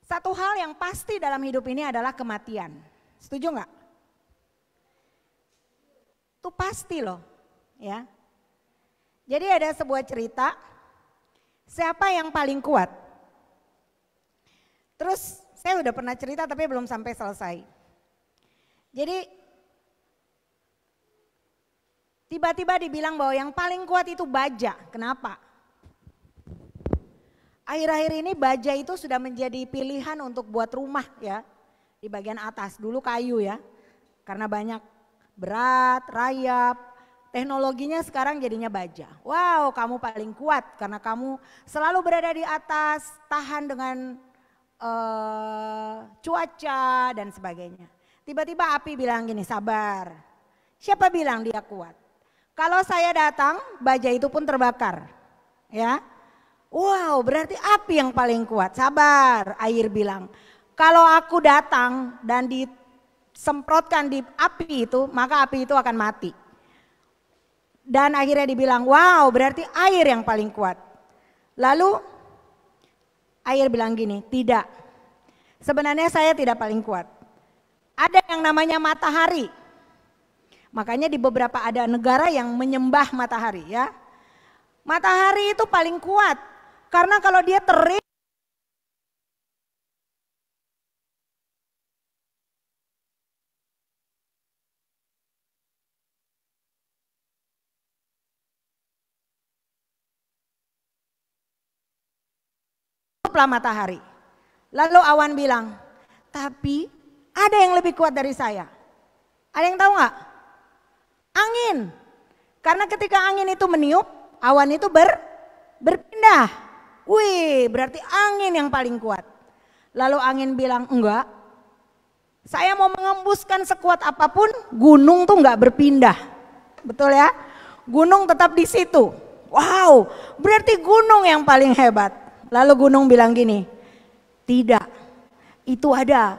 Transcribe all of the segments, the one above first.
Satu hal yang pasti dalam hidup ini adalah kematian. Setuju nggak? Itu pasti loh, ya. Jadi ada sebuah cerita, siapa yang paling kuat? Terus saya udah pernah cerita tapi belum sampai selesai. Jadi tiba-tiba dibilang bahwa yang paling kuat itu baja. Kenapa? Akhir-akhir ini baja itu sudah menjadi pilihan untuk buat rumah ya. Di bagian atas, dulu kayu ya. Karena banyak berat, rayap, teknologinya sekarang jadinya baja. Wow, kamu paling kuat karena kamu selalu berada di atas, tahan dengan cuaca dan sebagainya. Tiba-tiba api bilang gini, sabar. Siapa bilang dia kuat? Kalau saya datang, baja itu pun terbakar. Ya. Wow, berarti api yang paling kuat. Sabar, air bilang. Kalau aku datang dan disemprotkan di api itu, maka api itu akan mati. Dan akhirnya dibilang, wow, berarti air yang paling kuat. Lalu air bilang gini, tidak. Sebenarnya saya tidak paling kuat. Ada yang namanya matahari. Makanya di beberapa ada negara yang menyembah matahari ya. Matahari itu paling kuat. Karena kalau dia terik, matahari. Lalu awan bilang, tapi ada yang lebih kuat dari saya. Ada yang tahu nggak? Angin. Karena ketika angin itu meniup, awan itu berpindah. Wih, berarti angin yang paling kuat. Lalu angin bilang, enggak. Saya mau mengembuskan sekuat apapun, gunung tuh enggak berpindah. Betul ya? Gunung tetap di situ. Wow, berarti gunung yang paling hebat. Lalu gunung bilang gini, tidak. Itu ada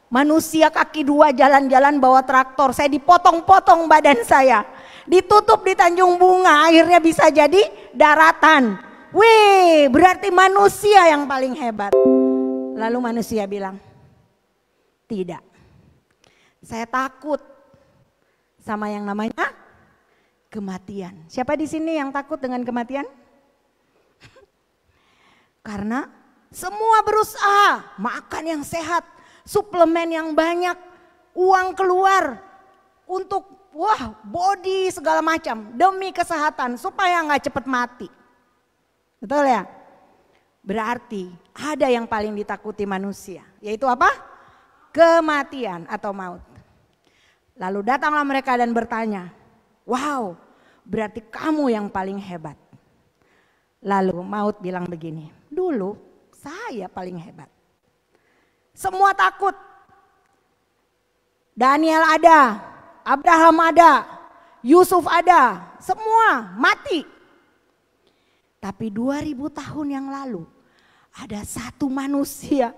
manusia kaki dua jalan-jalan bawa traktor. Saya dipotong-potong badan saya. Ditutup di Tanjung Bunga, akhirnya bisa jadi daratan. Wih, berarti manusia yang paling hebat. Lalu manusia bilang, tidak. Saya takut sama yang namanya kematian. Siapa di sini yang takut dengan kematian? Karena semua berusaha makan yang sehat, suplemen yang banyak, uang keluar untuk body segala macam demi kesehatan supaya nggak cepat mati. Betul ya? Berarti ada yang paling ditakuti manusia, yaitu apa? Kematian atau maut. Lalu datanglah mereka dan bertanya, wow, berarti kamu yang paling hebat. Lalu maut bilang begini, dulu saya paling hebat. Semua takut. Daniel ada, Abraham ada, Yusuf ada, semua mati. Tapi 2000 tahun yang lalu ada satu manusia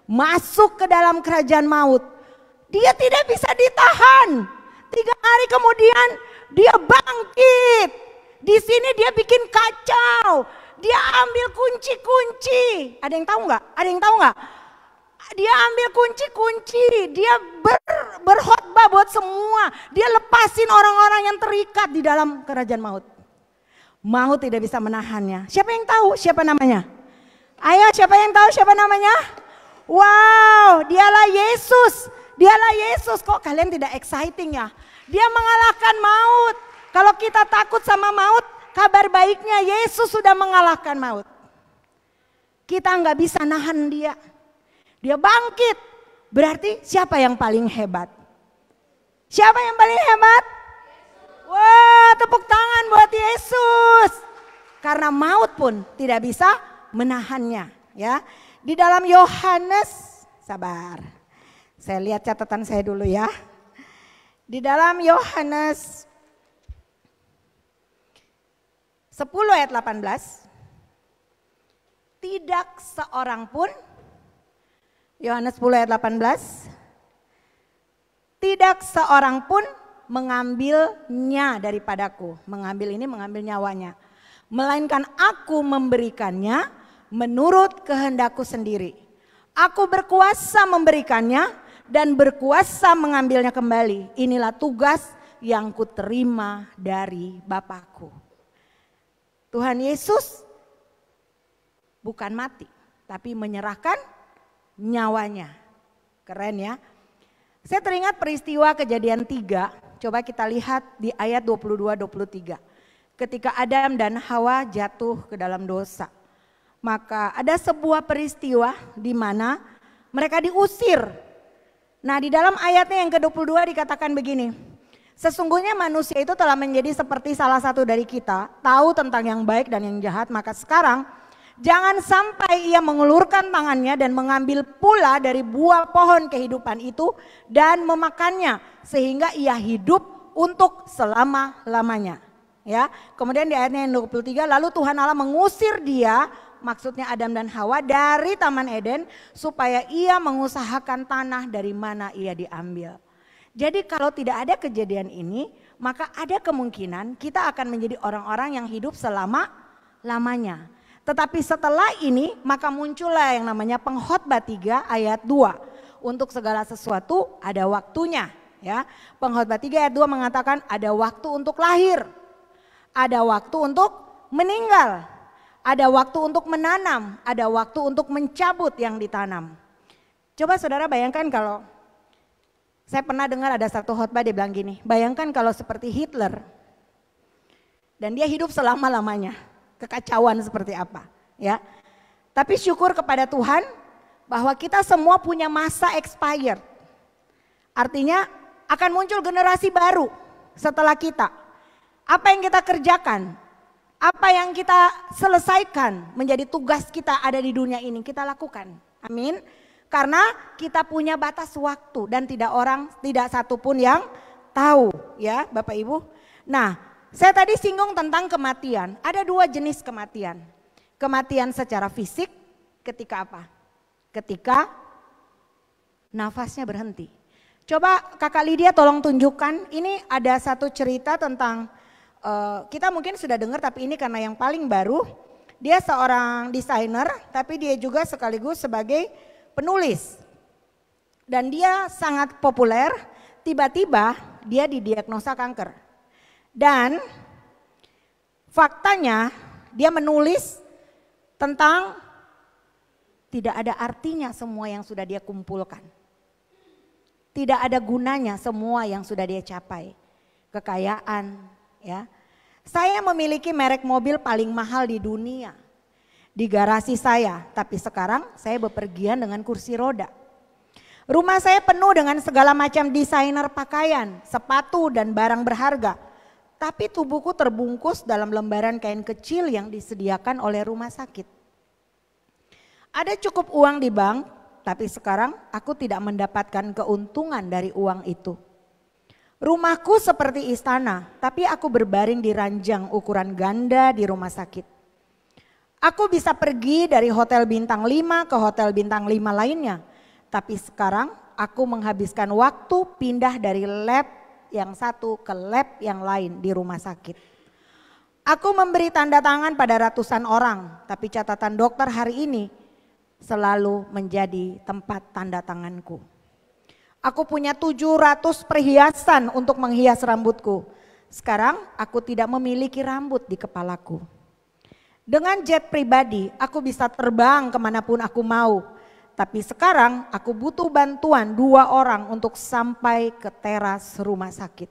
masuk ke dalam kerajaan maut. Dia tidak bisa ditahan. 3 hari kemudian dia bangkit. Di sini dia bikin kacau. Dia ambil kunci-kunci. Ada yang tahu nggak? Ada yang tahu nggak? Dia ambil kunci-kunci. Dia berkhotbah buat semua. Dia lepasin orang-orang yang terikat di dalam kerajaan maut. Maut tidak bisa menahannya. Siapa yang tahu siapa namanya? Ayo, siapa yang tahu siapa namanya? Wow, dialah Yesus. Dialah Yesus. Kok kalian tidak exciting ya? Dia mengalahkan maut. Kalau kita takut sama maut, kabar baiknya Yesus sudah mengalahkan maut. Kita nggak bisa nahan dia. Dia bangkit. Berarti siapa yang paling hebat? Siapa yang paling hebat? Wah, tepuk tangan buat Yesus. Karena maut pun tidak bisa menahannya, ya. Di dalam Yohanes, sabar. Saya lihat catatan saya dulu ya. Di dalam Yohanes 10 ayat 18. Tidak seorang pun, Yohanes 10 ayat 18. Tidak seorang pun mengambilnya daripadaku. Mengambil ini mengambil nyawanya. Melainkan aku memberikannya menurut kehendakku sendiri. Aku berkuasa memberikannya dan berkuasa mengambilnya kembali. Inilah tugas yang kuterima dari Bapakku. Tuhan Yesus bukan mati, tapi menyerahkan nyawanya. Keren ya. Saya teringat peristiwa Kejadian 3. Coba kita lihat di ayat 22-23. Ketika Adam dan Hawa jatuh ke dalam dosa. Maka ada sebuah peristiwa di mana mereka diusir. Nah, di dalam ayatnya yang ke-22 dikatakan begini. Sesungguhnya manusia itu telah menjadi seperti salah satu dari kita, tahu tentang yang baik dan yang jahat, maka sekarang jangan sampai ia mengulurkan tangannya dan mengambil pula dari buah pohon kehidupan itu dan memakannya sehingga ia hidup untuk selama-lamanya. Ya, kemudian di ayatnya yang 23, lalu Tuhan Allah mengusir dia, maksudnya Adam dan Hawa, dari Taman Eden supaya ia mengusahakan tanah dari mana ia diambil. Jadi kalau tidak ada kejadian ini, maka ada kemungkinan kita akan menjadi orang-orang yang hidup selama-lamanya. Tetapi setelah ini maka muncullah yang namanya Pengkhotbah 3 ayat 2. Untuk segala sesuatu ada waktunya. Ya. Pengkhotbah 3 ayat 2 mengatakan ada waktu untuk lahir. Ada waktu untuk meninggal. Ada waktu untuk menanam. Ada waktu untuk mencabut yang ditanam. Coba saudara bayangkan kalau saya pernah dengar ada satu khotbah dia bilang gini, bayangkan kalau seperti Hitler dan dia hidup selama-lamanya, kekacauan seperti apa ya. Tapi syukur kepada Tuhan bahwa kita semua punya masa expired. Artinya akan muncul generasi baru setelah kita. Apa yang kita kerjakan, apa yang kita selesaikan menjadi tugas kita ada di dunia ini kita lakukan. Amin. Karena kita punya batas waktu dan tidak satu pun yang tahu ya Bapak Ibu. Nah, saya tadi singgung tentang kematian. Ada dua jenis kematian. Kematian secara fisik ketika apa? Ketika nafasnya berhenti. Coba Kakak Lydia tolong tunjukkan, ini ada satu cerita tentang, kita mungkin sudah dengar tapi ini karena yang paling baru. Dia seorang desainer tapi dia juga sekaligus sebagai penulis dan dia sangat populer. Tiba-tiba dia didiagnosa kanker dan faktanya dia menulis tentang tidak ada artinya semua yang sudah dia kumpulkan, tidak ada gunanya semua yang sudah dia capai, kekayaan ya. Saya memiliki merek mobil paling mahal di dunia di garasi saya, tapi sekarang saya bepergian dengan kursi roda. Rumah saya penuh dengan segala macam desainer pakaian, sepatu dan barang berharga. Tapi tubuhku terbungkus dalam lembaran kain kecil yang disediakan oleh rumah sakit. Ada cukup uang di bank, tapi sekarang aku tidak mendapatkan keuntungan dari uang itu. Rumahku seperti istana, tapi aku berbaring di ranjang ukuran ganda di rumah sakit. Aku bisa pergi dari hotel bintang 5 ke hotel bintang 5 lainnya. Tapi sekarang aku menghabiskan waktu pindah dari lab yang satu ke lab yang lain di rumah sakit. Aku memberi tanda tangan pada ratusan orang. Tapi catatan dokter hari ini selalu menjadi tempat tanda tanganku. Aku punya 700 perhiasan untuk menghias rambutku. Sekarang aku tidak memiliki rambut di kepalaku. Dengan jet pribadi aku bisa terbang kemanapun aku mau. Tapi sekarang aku butuh bantuan 2 orang untuk sampai ke teras rumah sakit.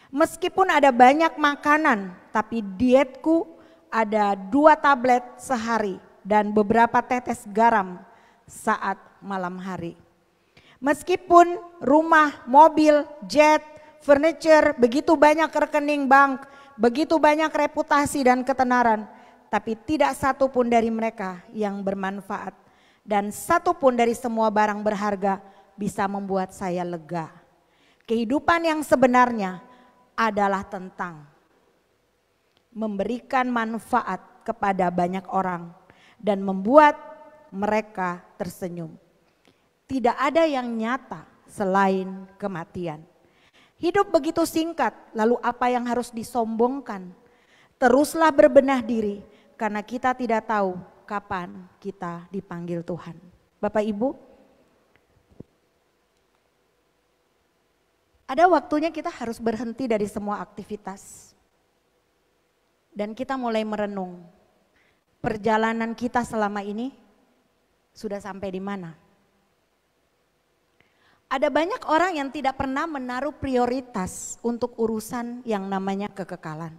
Meskipun ada banyak makanan, tapi dietku ada 2 tablet sehari dan beberapa tetes garam saat malam hari. Meskipun rumah, mobil, jet, furniture, begitu banyak rekening bank, begitu banyak reputasi dan ketenaran. Tapi tidak satu pun dari mereka yang bermanfaat. Dan satu pun dari semua barang berharga bisa membuat saya lega. Kehidupan yang sebenarnya adalah tentang memberikan manfaat kepada banyak orang. Dan membuat mereka tersenyum. Tidak ada yang nyata selain kematian. Hidup begitu singkat, lalu apa yang harus disombongkan? Teruslah berbenah diri. Karena kita tidak tahu kapan kita dipanggil Tuhan. Bapak Ibu, ada waktunya kita harus berhenti dari semua aktivitas. Dan kita mulai merenung, perjalanan kita selama ini sudah sampai di mana. Ada banyak orang yang tidak pernah menaruh prioritas untuk urusan yang namanya kekekalan.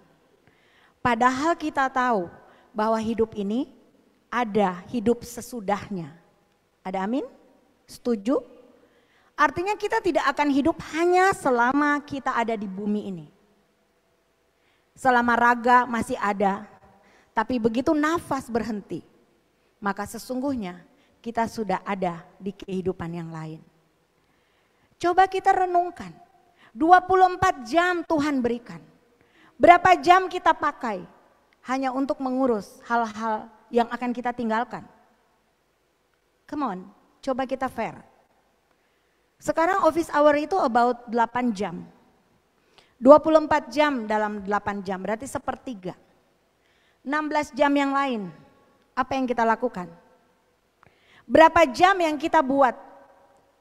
Padahal kita tahu bahwa hidup ini ada hidup sesudahnya. Ada amin? Setuju? Artinya kita tidak akan hidup hanya selama kita ada di bumi ini. Selama raga masih ada, tapi begitu nafas berhenti, maka sesungguhnya kita sudah ada di kehidupan yang lain. Coba kita renungkan, 24 jam Tuhan berikan. Berapa jam kita pakai hanya untuk mengurus hal-hal yang akan kita tinggalkan? Come on, coba kita fair. Sekarang office hour itu about 8 jam. 24 jam dalam 8 jam, berarti sepertiga. 16 jam yang lain, apa yang kita lakukan? Berapa jam yang kita buat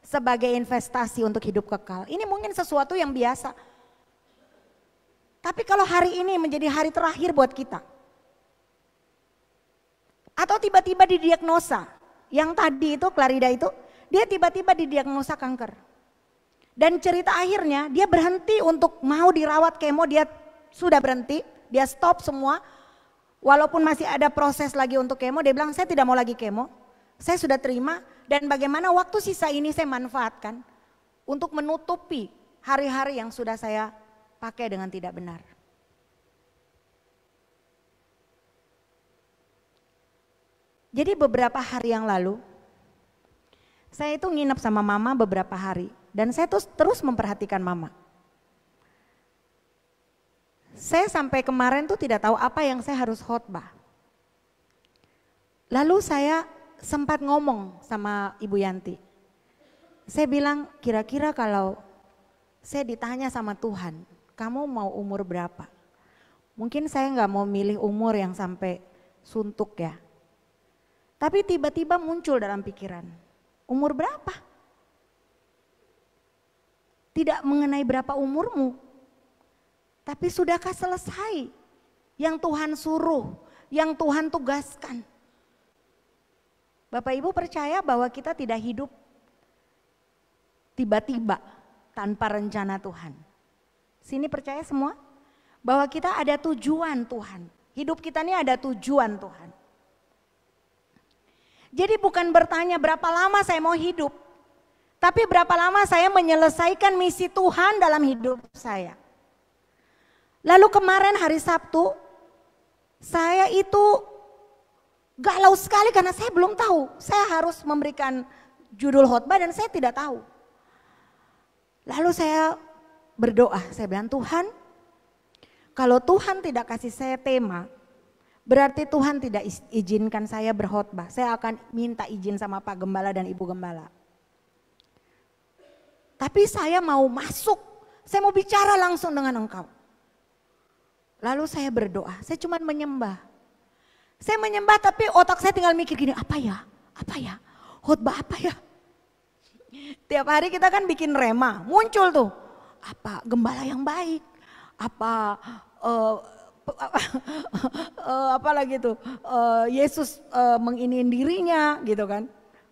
sebagai investasi untuk hidup kekal? Ini mungkin sesuatu yang biasa. Tapi kalau hari ini menjadi hari terakhir buat kita, atau tiba-tiba didiagnosa, yang tadi itu Clarida itu, dia tiba-tiba didiagnosa kanker. Dan cerita akhirnya dia berhenti untuk mau dirawat kemo, dia sudah berhenti, dia stop semua. Walaupun masih ada proses lagi untuk kemo, dia bilang saya tidak mau lagi kemo, saya sudah terima. Dan bagaimana waktu sisa ini saya manfaatkan untuk menutupi hari-hari yang sudah saya pakai dengan tidak benar. Jadi beberapa hari yang lalu, saya itu nginep sama mama beberapa hari. Dan saya terus memperhatikan mama. Saya sampai kemarin tuh tidak tahu apa yang saya harus khotbah. Lalu saya sempat ngomong sama Ibu Yanti. Saya bilang kira-kira kalau saya ditanya sama Tuhan, kamu mau umur berapa? Mungkin saya nggak mau milih umur yang sampai suntuk ya. Tapi tiba-tiba muncul dalam pikiran, umur berapa? Tidak mengenai berapa umurmu, tapi sudahkah selesai yang Tuhan suruh, yang Tuhan tugaskan? Bapak Ibu percaya bahwa kita tidak hidup tiba-tiba tanpa rencana Tuhan. Sini percaya semua bahwa kita ada tujuan Tuhan. Hidup kita ini ada tujuan Tuhan. Jadi bukan bertanya berapa lama saya mau hidup, tapi berapa lama saya menyelesaikan misi Tuhan dalam hidup saya. Lalu kemarin hari Sabtu, saya itu galau sekali karena saya belum tahu. Saya harus memberikan judul khotbah dan saya tidak tahu. Lalu saya berdoa, saya bilang Tuhan, kalau Tuhan tidak kasih saya tema, berarti Tuhan tidak izinkan saya berkhotbah. Saya akan minta izin sama Pak Gembala dan Ibu Gembala. Tapi saya mau masuk, saya mau bicara langsung dengan engkau. Lalu saya berdoa, saya cuma menyembah. Saya menyembah tapi otak saya tinggal mikir gini, apa ya, khotbah apa ya. Tiap hari kita kan bikin rema, muncul tuh, apa gembala yang baik, apa lagi tuh, Yesus menginiin dirinya gitu kan,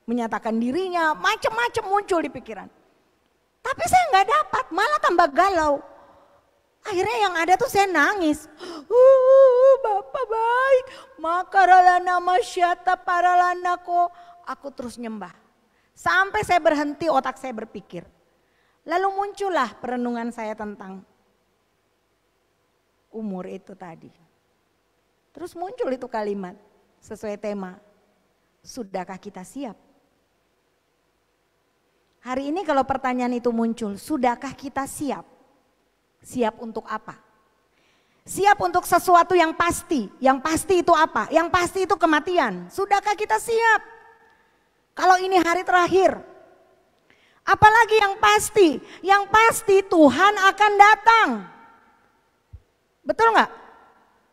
menyatakan dirinya, macam-macam muncul di pikiran. Tapi saya nggak dapat, malah tambah galau. Akhirnya yang ada tuh saya nangis. Bapak baik, makaralana masyata paralana kok. Aku terus nyembah. Sampai saya berhenti, otak saya berpikir. Lalu muncullah perenungan saya tentang umur itu tadi. Terus muncul itu kalimat sesuai tema. Sudahkah kita siap? Hari ini kalau pertanyaan itu muncul, sudahkah kita siap? Siap untuk apa? Siap untuk sesuatu yang pasti. Yang pasti itu apa? Yang pasti itu kematian. Sudahkah kita siap? Kalau ini hari terakhir. Apalagi yang pasti? Yang pasti Tuhan akan datang. Betul nggak?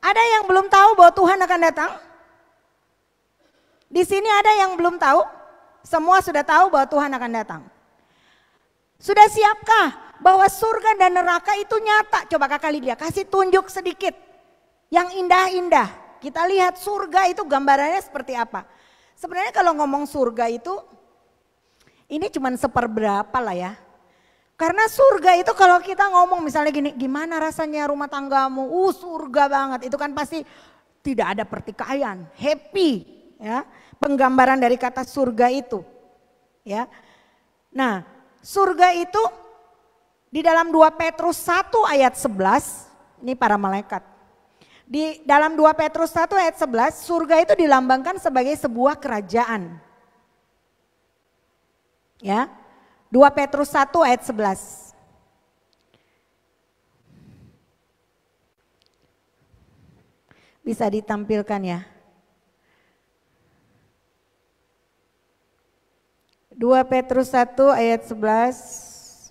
Ada yang belum tahu bahwa Tuhan akan datang? Di sini ada yang belum tahu? Semua sudah tahu bahwa Tuhan akan datang. Sudah siapkah bahwa surga dan neraka itu nyata? Coba Kakak Lydia kasih tunjuk sedikit yang indah-indah. Kita lihat surga itu gambarannya seperti apa. Sebenarnya kalau ngomong surga itu ini cuma seperberapa lah ya. Karena surga itu kalau kita ngomong misalnya gini, gimana rasanya rumah tanggamu? Surga banget. Itu kan pasti tidak ada pertikaian, happy ya. Penggambaran dari kata surga itu. Ya. Nah, surga itu di dalam 2 Petrus 1 ayat 11, ini para malaikat. Di dalam 2 Petrus 1 ayat 11, surga itu dilambangkan sebagai sebuah kerajaan. Ya. 2 Petrus 1 ayat 11. Bisa ditampilkan ya. 2 Petrus 1 ayat 11.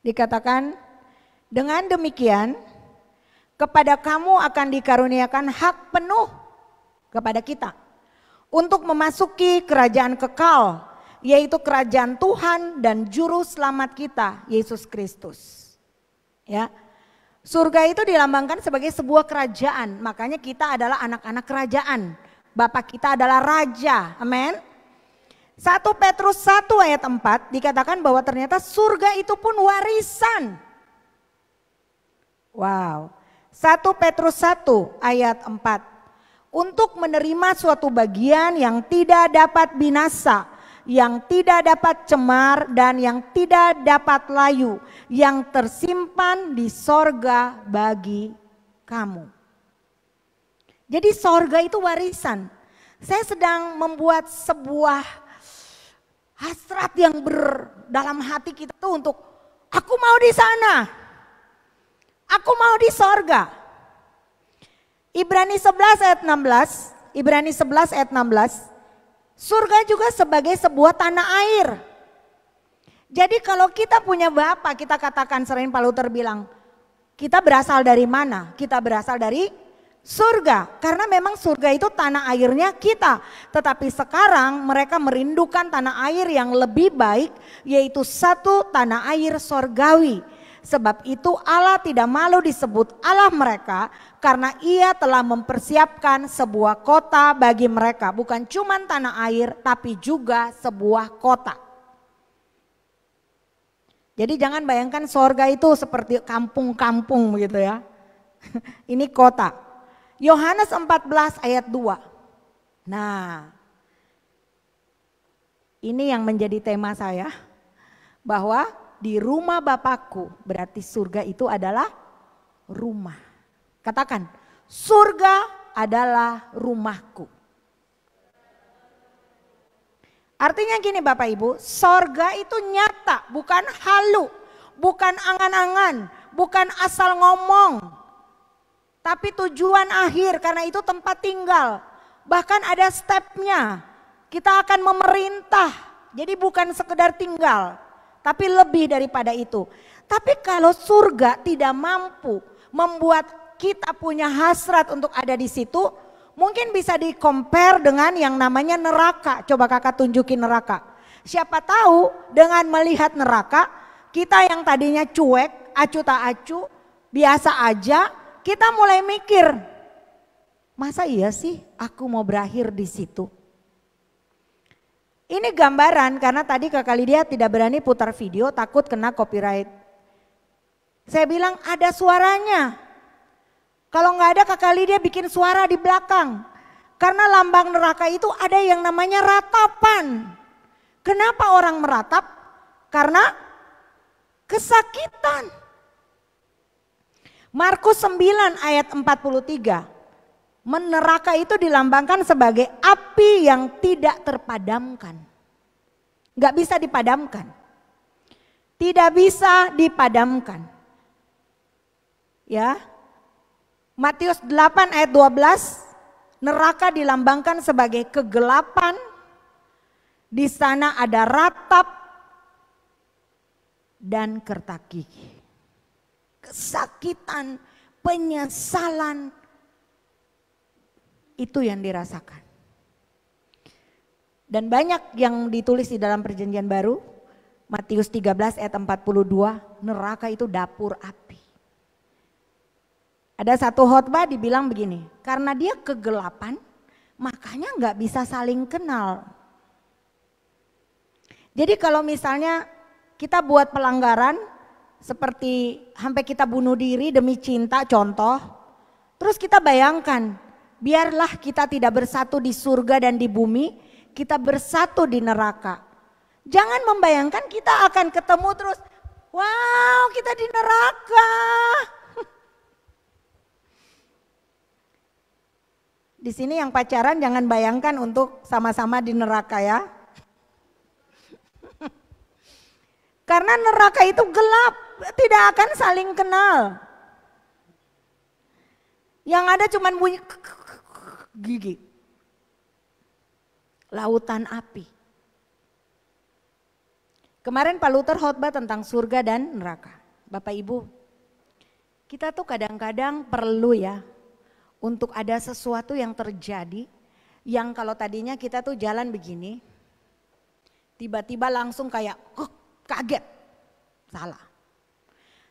Dikatakan, dengan demikian kepada kamu akan dikaruniakan hak penuh kepada kita untuk memasuki kerajaan kekal, yaitu kerajaan Tuhan dan juru selamat kita, Yesus Kristus. Ya. Surga itu dilambangkan sebagai sebuah kerajaan, makanya kita adalah anak-anak kerajaan. Bapak kita adalah raja, amin. 1 Petrus 1 ayat 4 dikatakan bahwa ternyata surga itu pun warisan. Wow. 1 Petrus 1 ayat 4. Untuk menerima suatu bagian yang tidak dapat binasa, yang tidak dapat cemar dan yang tidak dapat layu, yang tersimpan di sorga bagi kamu. Jadi sorga itu warisan. Saya sedang membuat sebuah hasrat yang dalam hati kita tuh untuk aku mau di sana, aku mau di sorga. Ibrani 11 ayat 16, Ibrani 11 ayat 16. Surga juga sebagai sebuah tanah air. Jadi kalau kita punya Bapa, kita katakan sering Pak Luther bilang, kita berasal dari mana? Kita berasal dari surga. Karena memang surga itu tanah airnya kita. Tetapi sekarang mereka merindukan tanah air yang lebih baik, yaitu satu tanah air sorgawi. Sebab itu Allah tidak malu disebut Allah mereka, karena ia telah mempersiapkan sebuah kota bagi mereka. Bukan cuma tanah air tapi juga sebuah kota. Jadi jangan bayangkan sorga itu seperti kampung-kampung begitu ya. Ini kota. Yohanes 14 ayat 2. Nah, ini yang menjadi tema saya. Bahwa di rumah Bapakku, berarti surga itu adalah rumah. Katakan, surga adalah rumahku. Artinya gini Bapak Ibu, sorga itu nyata, bukan halu, bukan angan-angan, bukan asal ngomong. Tapi tujuan akhir, karena itu tempat tinggal. Bahkan ada stepnya, kita akan memerintah, jadi bukan sekedar tinggal. Tapi lebih daripada itu. Tapi kalau surga tidak mampu membuat kita punya hasrat untuk ada di situ, mungkin bisa di-compare dengan yang namanya neraka. Coba kakak tunjukin neraka. Siapa tahu dengan melihat neraka, kita yang tadinya cuek, acu tak acu, biasa aja, kita mulai mikir, masa iya sih aku mau berakhir di situ? Ini gambaran karena tadi Kakak Lydia tidak berani putar video, takut kena copyright. Saya bilang ada suaranya. Kalau nggak ada Kakak Lydia bikin suara di belakang. Karena lambang neraka itu ada yang namanya ratapan. Kenapa orang meratap? Karena kesakitan. Markus 9 ayat 43. Neraka itu dilambangkan sebagai api yang tidak terpadamkan. Gak bisa dipadamkan. Tidak bisa dipadamkan. Ya. Matius 8 ayat 12. Neraka dilambangkan sebagai kegelapan. Di sana ada ratap dan kertak gigi. Kesakitan, penyesalan, itu yang dirasakan. Dan banyak yang ditulis di dalam perjanjian baru. Matius 13 ayat 42, neraka itu dapur api. Ada satu khotbah dibilang begini, karena dia kegelapan makanya gak bisa saling kenal. Jadi kalau misalnya kita buat pelanggaran seperti sampai kita bunuh diri demi cinta contoh, terus kita bayangkan biarlah kita tidak bersatu di surga dan di bumi, kita bersatu di neraka. Jangan membayangkan kita akan ketemu terus, wow kita di neraka. Di sini yang pacaran jangan bayangkan untuk sama-sama di neraka ya. Karena neraka itu gelap, tidak akan saling kenal. Yang ada cuma bunyi gigi. Lautan api. Kemarin Pak Luther khotbah tentang surga dan neraka. Bapak Ibu, kita tuh kadang-kadang perlu ya untuk ada sesuatu yang terjadi yang kalau tadinya kita tuh jalan begini, tiba-tiba langsung kayak kaget, salah.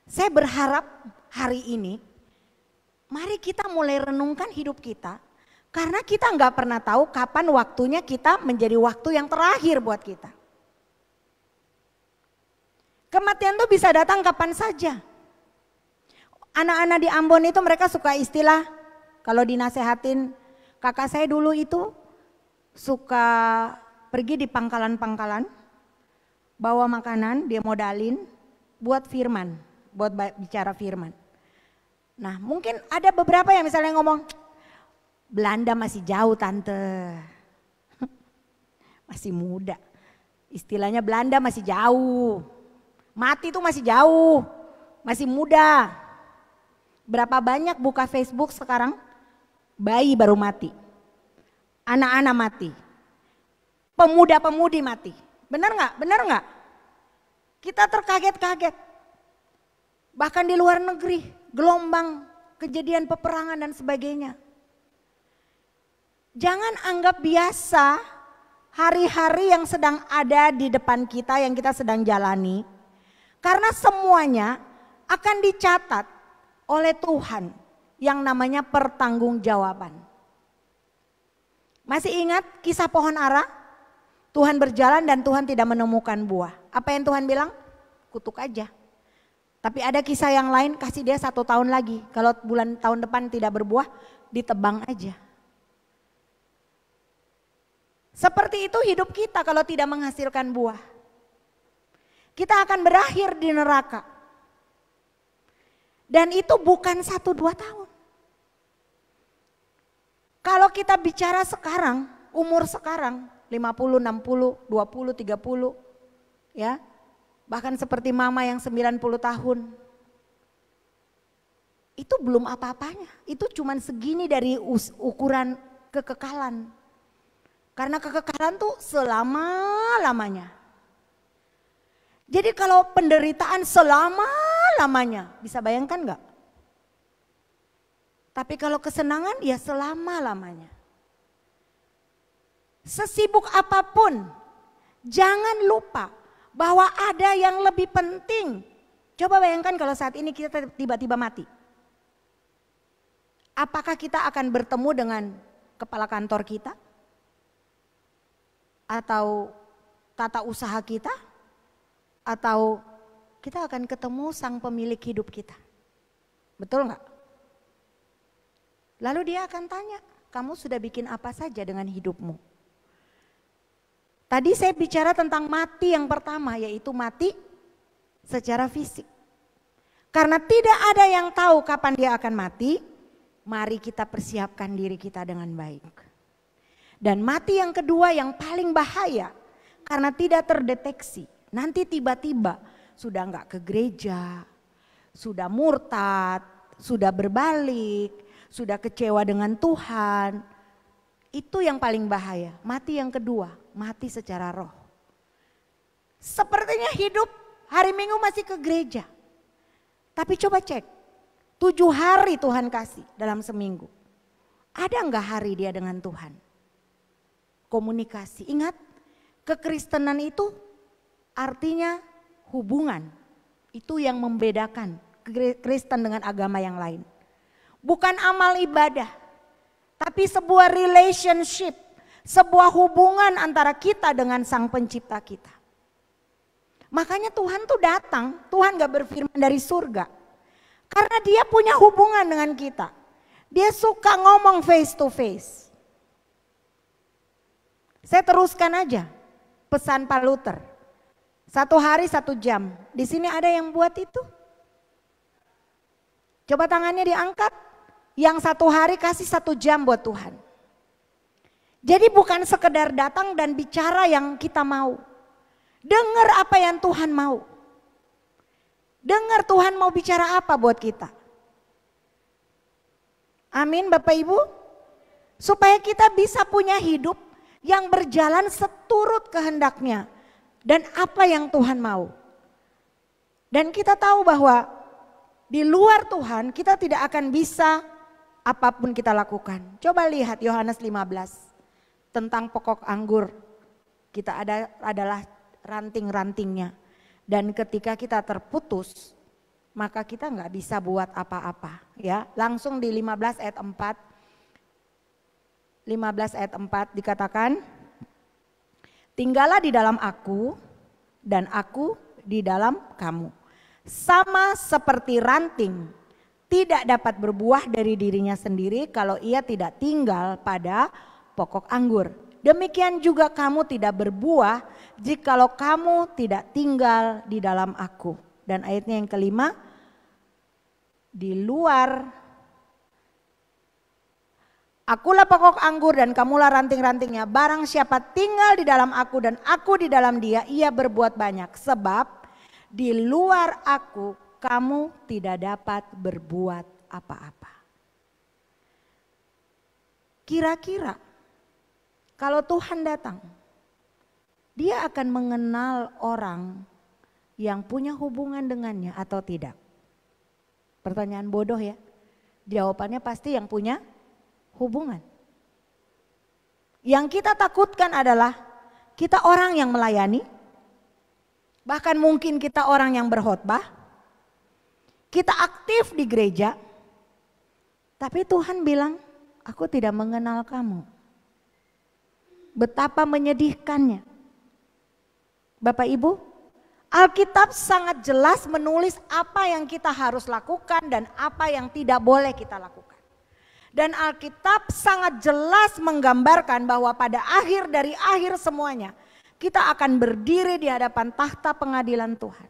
Saya berharap hari ini, mari kita mulai renungkan hidup kita, karena kita nggak pernah tahu kapan waktunya kita menjadi waktu yang terakhir buat kita. Kematian tuh bisa datang kapan saja. Anak-anak di Ambon itu mereka suka istilah, kalau dinasehatin, kakak saya dulu itu suka pergi di pangkalan-pangkalan, bawa makanan, dia modalin buat firman, buat bicara firman. Nah mungkin ada beberapa yang misalnya ngomong, Belanda masih jauh tante, masih muda. Istilahnya Belanda masih jauh, mati itu masih jauh, masih muda. Berapa banyak buka Facebook sekarang, bayi baru mati, anak-anak mati, pemuda-pemudi mati. Benar nggak? Benar nggak? Kita terkaget-kaget. Bahkan di luar negeri, gelombang kejadian peperangan dan sebagainya. Jangan anggap biasa hari-hari yang sedang ada di depan kita, yang kita sedang jalani. Karena semuanya akan dicatat oleh Tuhan yang namanya pertanggungjawaban. Masih ingat kisah pohon ara? Tuhan berjalan dan Tuhan tidak menemukan buah. Apa yang Tuhan bilang? Kutuk aja. Tapi ada kisah yang lain, kasih dia 1 tahun lagi. Kalau tahun depan tidak berbuah, ditebang aja. Seperti itu hidup kita kalau tidak menghasilkan buah. Kita akan berakhir di neraka. Dan itu bukan 1-2 tahun. Kalau kita bicara sekarang, umur sekarang 50, 60, 20, 30 ya. Bahkan seperti mama yang 90 tahun. Itu belum apa-apanya. Itu cuman segini dari ukuran kekekalan. Karena kekekalan tuh selama-lamanya. Jadi kalau penderitaan selama-lamanya, bisa bayangkan enggak? Tapi kalau kesenangan ya selama-lamanya. Sesibuk apapun, jangan lupa bahwa ada yang lebih penting. Coba bayangkan kalau saat ini kita tiba-tiba mati. Apakah kita akan bertemu dengan kepala kantor kita? Atau tata usaha kita? Atau kita akan ketemu sang pemilik hidup kita? Betul nggak? Lalu dia akan tanya, kamu sudah bikin apa saja dengan hidupmu? Tadi saya bicara tentang mati yang pertama, yaitu mati secara fisik. Karena tidak ada yang tahu kapan dia akan mati, mari kita persiapkan diri kita dengan baik. Dan mati yang kedua yang paling bahaya, karena tidak terdeteksi. Nanti tiba-tiba sudah enggak ke gereja, sudah murtad, sudah berbalik, sudah kecewa dengan Tuhan. Itu yang paling bahaya. Mati yang kedua, mati secara roh. Sepertinya hidup hari Minggu masih ke gereja. Tapi coba cek, 7 hari Tuhan kasih dalam seminggu. Ada enggak hari dia dengan Tuhan? Komunikasi, ingat Kekristenan itu artinya hubungan. Itu yang membedakan Kristen dengan agama yang lain. Bukan amal ibadah, tapi sebuah relationship, sebuah hubungan antara kita dengan Sang Pencipta kita. Makanya Tuhan tuh datang, Tuhan gak berfirman dari surga. Karena dia punya hubungan dengan kita. Dia suka ngomong face to face. Saya teruskan aja pesan Pak Luther. 1 hari 1 jam. Di sini ada yang buat itu? Coba tangannya diangkat. Yang 1 hari kasih 1 jam buat Tuhan. Jadi bukan sekedar datang dan bicara yang kita mau. Dengar apa yang Tuhan mau. Dengar Tuhan mau bicara apa buat kita. Amin Bapak Ibu. Supaya kita bisa punya hidup yang berjalan seturut kehendaknya. Dan apa yang Tuhan mau. Dan kita tahu bahwa di luar Tuhan kita tidak akan bisa apapun kita lakukan. Coba lihat Yohanes 15 tentang pokok anggur. Kita adalah ranting-rantingnya. Dan ketika kita terputus maka kita nggak bisa buat apa-apa. Ya, langsung di 15 ayat 4. 15 ayat 4 dikatakan, tinggallah di dalam aku dan aku di dalam kamu. Sama seperti ranting tidak dapat berbuah dari dirinya sendiri kalau ia tidak tinggal pada pokok anggur. Demikian juga kamu tidak berbuah jikalau kamu tidak tinggal di dalam aku. Dan ayatnya yang kelima, di luar akulah pokok anggur dan kamulah ranting-rantingnya. Barang siapa tinggal di dalam aku dan aku di dalam dia, ia berbuat banyak. Sebab di luar aku kamu tidak dapat berbuat apa-apa. Kira-kira kalau Tuhan datang, dia akan mengenal orang yang punya hubungan dengannya atau tidak? Pertanyaan bodoh ya. Jawabannya pasti yang punya hubungan. Yang kita takutkan adalah kita orang yang melayani, bahkan mungkin kita orang yang berkhotbah, kita aktif di gereja, tapi Tuhan bilang, aku tidak mengenal kamu. Betapa menyedihkannya. Bapak Ibu, Alkitab sangat jelas menulis apa yang kita harus lakukan dan apa yang tidak boleh kita lakukan. Dan Alkitab sangat jelas menggambarkan bahwa pada akhir dari akhir semuanya, kita akan berdiri di hadapan tahta pengadilan Tuhan.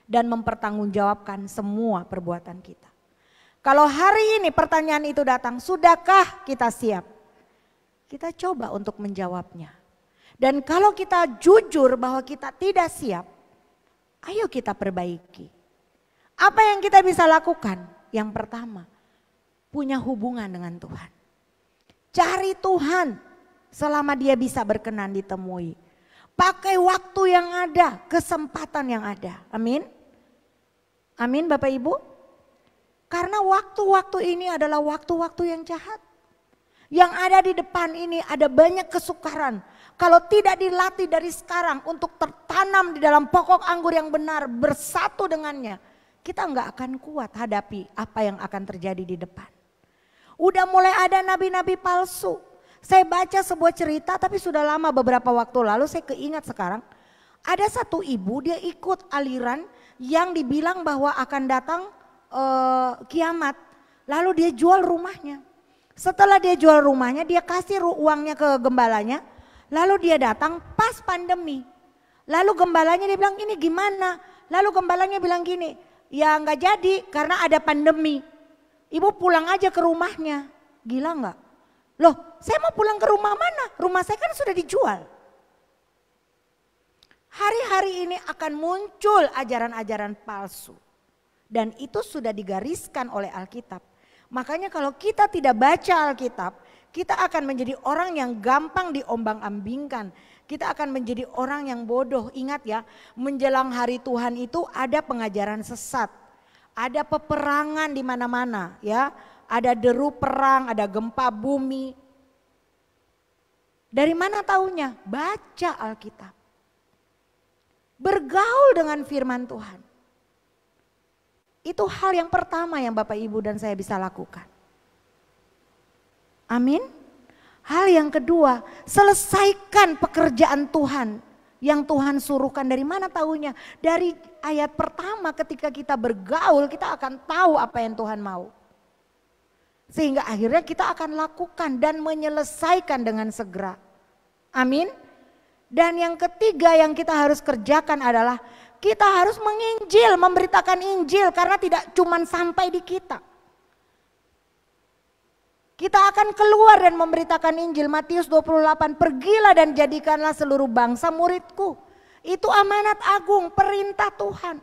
Dan mempertanggungjawabkan semua perbuatan kita. Kalau hari ini pertanyaan itu datang, sudahkah kita siap? Kita coba untuk menjawabnya. Dan kalau kita jujur bahwa kita tidak siap, ayo kita perbaiki. Apa yang kita bisa lakukan? Yang pertama, punya hubungan dengan Tuhan. Cari Tuhan selama dia bisa berkenan ditemui. Pakai waktu yang ada, kesempatan yang ada. Amin. Amin Bapak Ibu. Karena waktu-waktu ini adalah waktu-waktu yang jahat. Yang ada di depan ini ada banyak kesukaran. Kalau tidak dilatih dari sekarang untuk tertanam di dalam pokok anggur yang benar, bersatu dengannya, kita nggak akan kuat hadapi apa yang akan terjadi di depan. Udah mulai ada nabi-nabi palsu. Saya baca sebuah cerita tapi sudah lama, beberapa waktu lalu saya keingat sekarang. Ada satu ibu, dia ikut aliran yang dibilang bahwa akan datang kiamat. Lalu dia jual rumahnya. Setelah dia jual rumahnya, dia kasih uangnya ke gembalanya. Lalu dia datang pas pandemi. Lalu gembalanya dia bilang, ini gimana? Lalu gembalanya bilang gini, ya nggak jadi karena ada pandemi. Ibu pulang aja ke rumahnya. Gila nggak? Loh, saya mau pulang ke rumah mana? Rumah saya kan sudah dijual. Hari-hari ini akan muncul ajaran-ajaran palsu. Dan itu sudah digariskan oleh Alkitab. Makanya kalau kita tidak baca Alkitab, kita akan menjadi orang yang gampang diombang-ambingkan. Kita akan menjadi orang yang bodoh. Ingat ya, menjelang hari Tuhan itu ada pengajaran sesat. Ada peperangan di mana-mana ya. Ada deru perang, ada gempa bumi. Dari mana taunya? Baca Alkitab. Bergaul dengan firman Tuhan. Itu hal yang pertama yang Bapak Ibu dan saya bisa lakukan. Amin. Hal yang kedua, selesaikan pekerjaan Tuhan yang Tuhan suruhkan. Dari mana taunya? Dari ayat pertama ketika kita bergaul, kita akan tahu apa yang Tuhan mau. Sehingga akhirnya kita akan lakukan dan menyelesaikan dengan segera. Amin. Dan yang ketiga yang kita harus kerjakan adalah kita harus menginjil, memberitakan Injil karena tidak cuma sampai di kita. Kita akan keluar dan memberitakan Injil. Matius 28, pergilah dan jadikanlah seluruh bangsa muridku. Itu amanat agung, perintah Tuhan.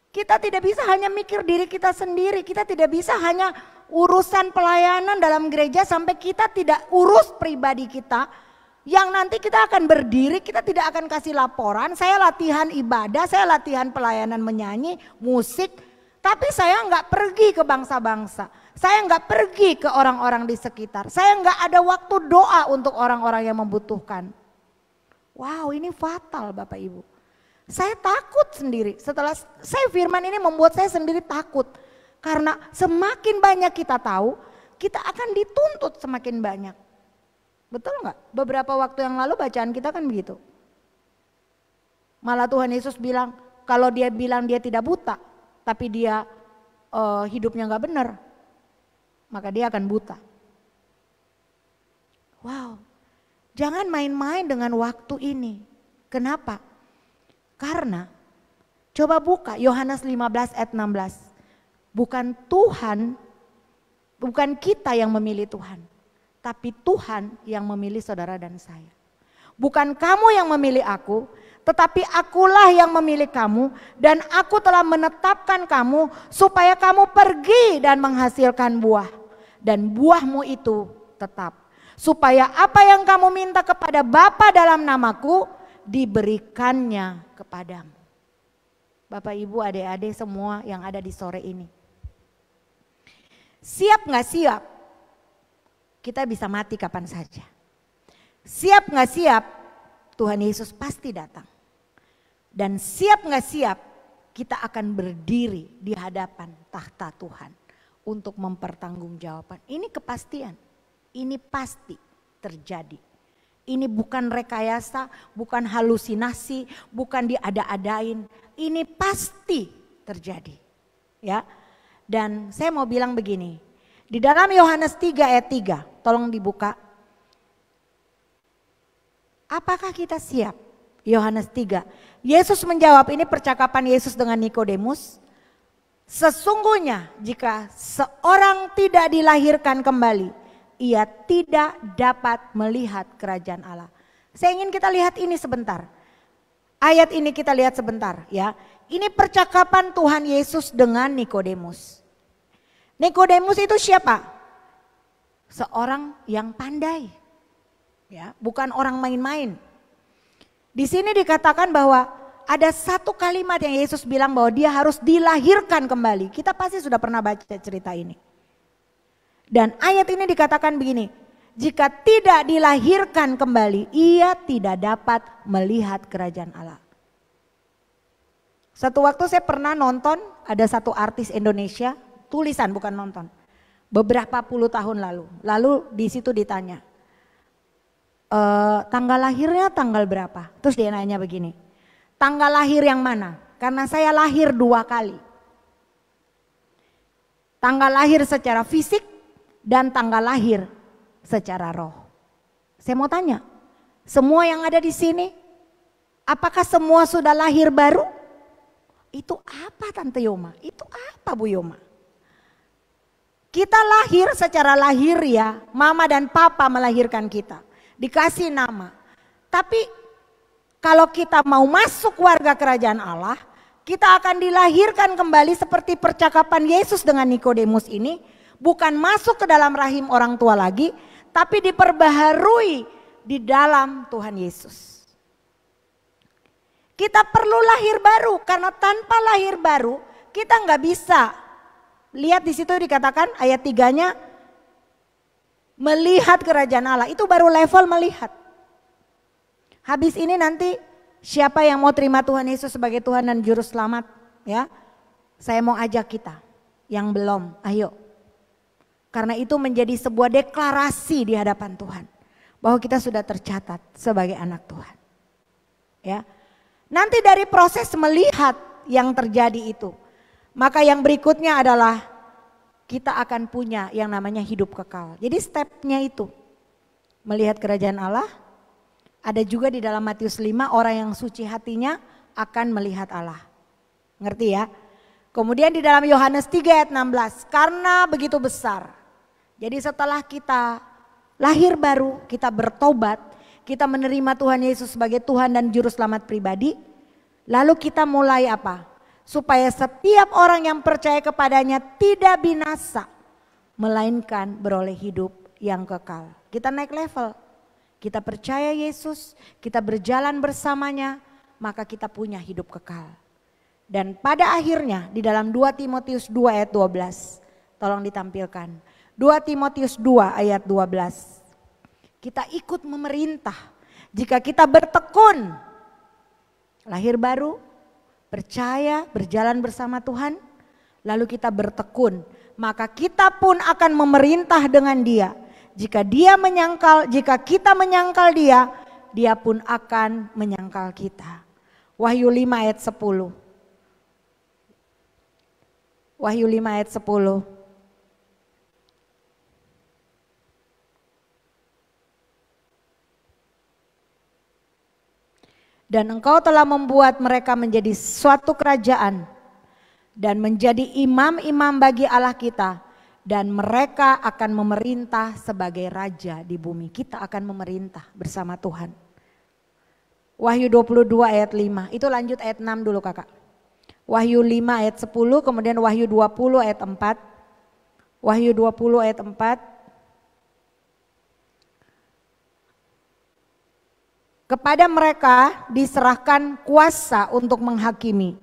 Kita tidak bisa hanya mikir diri kita sendiri. Kita tidak bisa hanya urusan pelayanan dalam gereja sampai kita tidak urus pribadi kita. Yang nanti kita akan berdiri, kita tidak akan kasih laporan. Saya latihan ibadah, saya latihan pelayanan menyanyi, musik. Tapi saya nggak pergi ke bangsa-bangsa. Saya nggak pergi ke orang-orang di sekitar. Saya nggak ada waktu doa untuk orang-orang yang membutuhkan. Wow, ini fatal Bapak Ibu. Saya takut sendiri. Setelah saya firman ini membuat saya sendiri takut. Karena semakin banyak kita tahu, kita akan dituntut semakin banyak. Betul nggak? Beberapa waktu yang lalu bacaan kita kan begitu. Malah Tuhan Yesus bilang, kalau dia bilang dia tidak buta, tapi dia hidupnya nggak benar, maka dia akan buta. Wow, jangan main-main dengan waktu ini. Kenapa? Karena, coba buka Yohanes 15 ayat 16. Bukan Tuhan, bukan kita yang memilih Tuhan. Tapi Tuhan yang memilih saudara dan saya. Bukan kamu yang memilih aku, tetapi akulah yang memilih kamu. Dan aku telah menetapkan kamu supaya kamu pergi dan menghasilkan buah. Dan buahmu itu tetap. Supaya apa yang kamu minta kepada Bapa dalam namaku, diberikannya kepadamu. Bapak, Ibu, adik-adik semua yang ada di sore ini. Siap gak siap? Kita bisa mati kapan saja. Siap gak siap? Tuhan Yesus pasti datang. Dan siap gak siap? Kita akan berdiri di hadapan tahta Tuhan untuk mempertanggungjawabkan. Ini kepastian. Ini pasti terjadi. Ini bukan rekayasa, bukan halusinasi, bukan diada-adain. Ini pasti terjadi. Ya. Dan saya mau bilang begini. Di dalam Yohanes 3 ayat 3, tolong dibuka. Apakah kita siap? Yohanes 3. Yesus menjawab, ini percakapan Yesus dengan Nikodemus. Sesungguhnya jika seorang tidak dilahirkan kembali, ia tidak dapat melihat kerajaan Allah. Saya ingin kita lihat ini sebentar. Ayat ini kita lihat sebentar ya. Ini percakapan Tuhan Yesus dengan Nikodemus. Nikodemus itu siapa? Seorang yang pandai. Ya, bukan orang main-main. Di sini dikatakan bahwa ada satu kalimat yang Yesus bilang bahwa dia harus dilahirkan kembali. Kita pasti sudah pernah baca cerita ini. Dan ayat ini dikatakan begini, jika tidak dilahirkan kembali, ia tidak dapat melihat kerajaan Allah. Satu waktu saya pernah nonton, ada satu artis Indonesia, tulisan bukan nonton, beberapa puluh tahun lalu. Lalu di situ ditanya, tanggal lahirnya tanggal berapa? Terus dia nanya begini, tanggal lahir yang mana? Karena saya lahir 2 kali. Tanggal lahir secara fisik dan tanggal lahir secara roh. Saya mau tanya, semua yang ada di sini, apakah semua sudah lahir baru? Itu apa Tante Yoma? Itu apa Bu Yoma? Kita lahir secara lahir ya, mama dan papa melahirkan kita. Dikasih nama. Tapi kalau kita mau masuk warga kerajaan Allah, kita akan dilahirkan kembali seperti percakapan Yesus dengan Nikodemus ini. Bukan masuk ke dalam rahim orang tua lagi, tapi diperbaharui di dalam Tuhan Yesus. Kita perlu lahir baru, karena tanpa lahir baru kita nggak bisa. Lihat di situ dikatakan ayat 3-nya, Melihat kerajaan Allah, itu baru level melihat. Habis ini nanti siapa yang mau terima Tuhan Yesus sebagai Tuhan dan Juru Selamat, ya, saya mau ajak kita yang belum, ayo. Karena itu menjadi sebuah deklarasi di hadapan Tuhan bahwa kita sudah tercatat sebagai anak Tuhan. Ya. Nanti dari proses melihat yang terjadi itu, maka yang berikutnya adalah kita akan punya yang namanya hidup kekal. Jadi stepnya itu melihat kerajaan Allah. Ada juga di dalam Matius 5, orang yang suci hatinya akan melihat Allah. Ngerti ya? Kemudian di dalam Yohanes 3 ayat 16, karena begitu besar. Jadi setelah kita lahir baru, kita bertobat, kita menerima Tuhan Yesus sebagai Tuhan dan Juru Selamat pribadi. Lalu kita mulai apa? Supaya setiap orang yang percaya kepadanya tidak binasa, melainkan beroleh hidup yang kekal. Kita naik level. Kita percaya Yesus, kita berjalan bersamanya, maka kita punya hidup kekal. Dan pada akhirnya di dalam 2 Timotius 2 ayat 12, tolong ditampilkan. 2 Timotius 2 ayat 12, kita ikut memerintah jika kita bertekun, lahir baru, percaya, berjalan bersama Tuhan, lalu kita bertekun, maka kita pun akan memerintah dengan Dia. Jika kita menyangkal dia, dia pun akan menyangkal kita. Wahyu 5 ayat 10. Wahyu 5 ayat 10. Dan engkau telah membuat mereka menjadi suatu kerajaan dan menjadi imam-imam bagi Allah kita. Dan mereka akan memerintah sebagai raja di bumi. Kita akan memerintah bersama Tuhan. Wahyu 22 ayat 5. Itu lanjut ayat 6 dulu kakak. Wahyu 5 ayat 10, kemudian Wahyu 20 ayat 4. Wahyu 20 ayat 4. Kepada mereka diserahkan kuasa untuk menghakimi.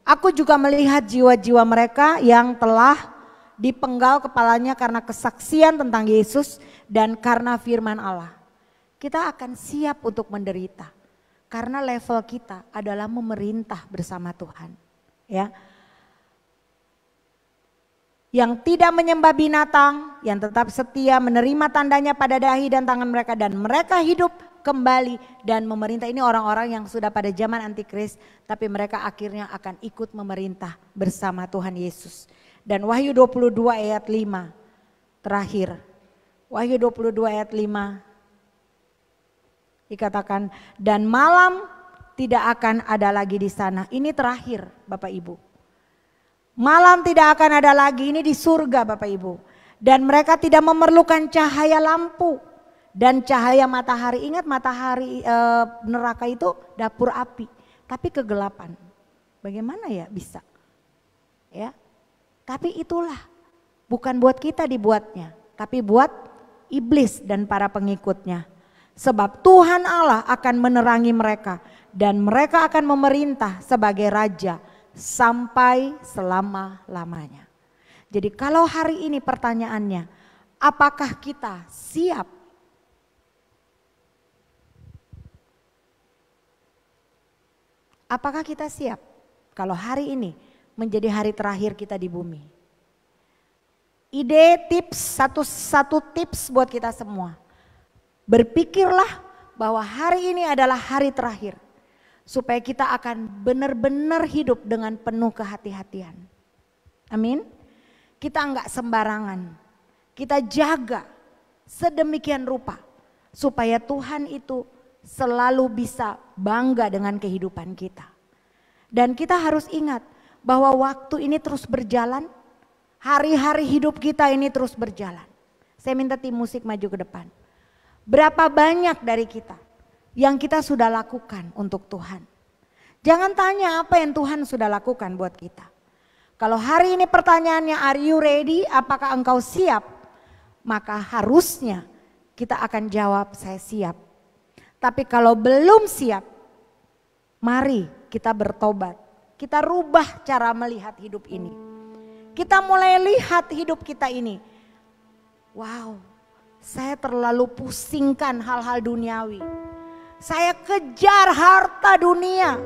Aku juga melihat jiwa-jiwa mereka yang telah dipenggal kepalanya karena kesaksian tentang Yesus dan karena firman Allah. Kita akan siap untuk menderita karena level kita adalah memerintah bersama Tuhan. Ya. Yang tidak menyembah binatang, yang tetap setia menerima tandanya pada dahi dan tangan mereka, dan mereka hidup kembali dan memerintah. Ini orang-orang yang sudah pada zaman antikris, tapi mereka akhirnya akan ikut memerintah bersama Tuhan Yesus. Dan Wahyu 22 ayat 5 terakhir. Wahyu 22 ayat 5 dikatakan, dan malam tidak akan ada lagi di sana. Ini terakhir Bapak Ibu. Malam tidak akan ada lagi, ini di surga Bapak Ibu. Dan mereka tidak memerlukan cahaya lampu dan cahaya matahari. Ingat matahari neraka itu dapur api, tapi kegelapan. Bagaimana ya bisa? Ya. Tapi itulah bukan buat kita dibuatnya, tapi buat iblis dan para pengikutnya. Sebab Tuhan Allah akan menerangi mereka dan mereka akan memerintah sebagai raja sampai selama-lamanya. Jadi kalau hari ini pertanyaannya, apakah kita siap? Apakah kita siap kalau hari ini menjadi hari terakhir kita di bumi? Ide, tips, satu tips buat kita semua. Berpikirlah bahwa hari ini adalah hari terakhir. Supaya kita akan benar-benar hidup dengan penuh kehati-hatian. Amin. Kita enggak sembarangan. Kita jaga sedemikian rupa. Supaya Tuhan itu selalu bisa bangga dengan kehidupan kita. Dan kita harus ingat bahwa waktu ini terus berjalan. Hari-hari hidup kita ini terus berjalan. Saya minta tim musik maju ke depan. Berapa banyak dari kita yang kita sudah lakukan untuk Tuhan. Jangan tanya apa yang Tuhan sudah lakukan buat kita. Kalau hari ini pertanyaannya, are you ready? Apakah engkau siap? Maka harusnya kita akan jawab, saya siap. Tapi kalau belum siap, mari kita bertobat. Kita rubah cara melihat hidup ini. Kita mulai lihat hidup kita ini. Wow, saya terlalu pusingkan hal-hal duniawi. Saya kejar harta dunia.